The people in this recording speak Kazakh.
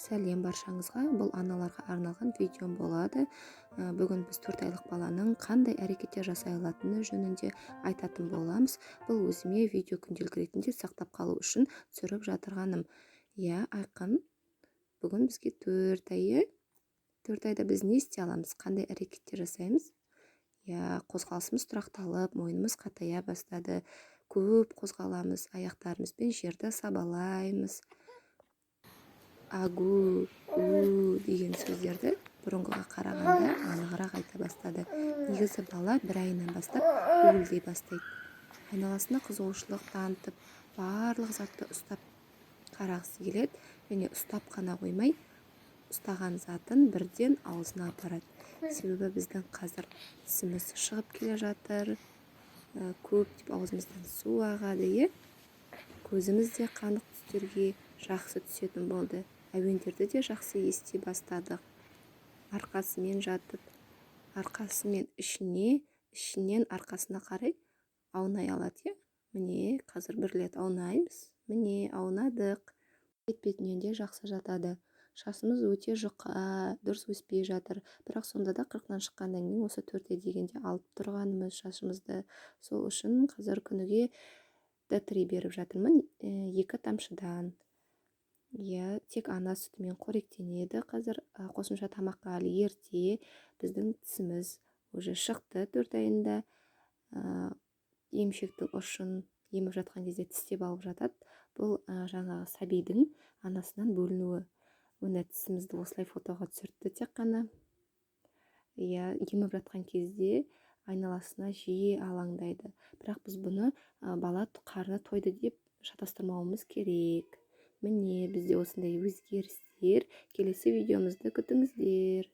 Сәлем баршаңызға. Бұл аналарға арналған видеом болады. Бүгін біз 4 айлық баланың қандай әрекеттер жасай алатыны жөнінде айтатын боламыз. Бұл өзіме видео күнделік ретінде сақтап қалу үшін түсіріп жатырғаным. Айқын. Бүгін бізге 4 айы. 4 айда біз не істей аламыз? Қандай әрекеттер жасаймыз? Қозғалысымыз тұрақталып, мойнымыз қатая бастады. Көп қозғаламыз, аяқтарымызбен жерді сабалаймыз. Агу, деген сөздерді бұрынғыға қарағанда анығырақ айта бастады. Негізі бала бір айынан бастап уілдей бастайды. Айналасына қызығушылық танытып, барлық затты ұстап қарағысы келеді, және ұстап қана қоймай, ұстаған затын бірден аузына апарады. Себебі біздің қазір тісіміз шығып келе жатыр, көп деп аузымыздан су ағады, көзіміз де қанық түстерге жақсы түсетін болды. Әуендерді де жақсы ести бастадық. Арқасымен жатып, арқасымен ішінен арқасына қарай аунай алады. Міне, қазір бір рет аунаймыз. Міне, аунадық. Бет-бетінен де жақсы жатады. Шашымыз өте жұқа, дұрыс өспей жатыр. Бірақ сонда да 40-тан шыққаннан кейін осы 4 дегенде алып тұрғанымыз шашымызды. Сол үшін қазір күніге D3 беріп жатырмын, 2 тамшыдан. Тек ана сүтімен қоректенеді. Қазір қосымша тамаққа әлі ерте. Біздің тісіміз уже шықты 4 айында. Емшектің ұшын еміп жатқан кезде тістеп алып жатады. Бұл жаңағы сәбидің анасынан бөлінуі. Оны тісімізді осылай фотоға түсірді тек қана. Еміп жатқан кезде айналасына жиі алаңдайды. Бірақ біз бұны бала қарны тойды деп шатастырмауымыз керек. Міне, бізде осындай өзгерістер. Келесі видеомызды күтіңіздер.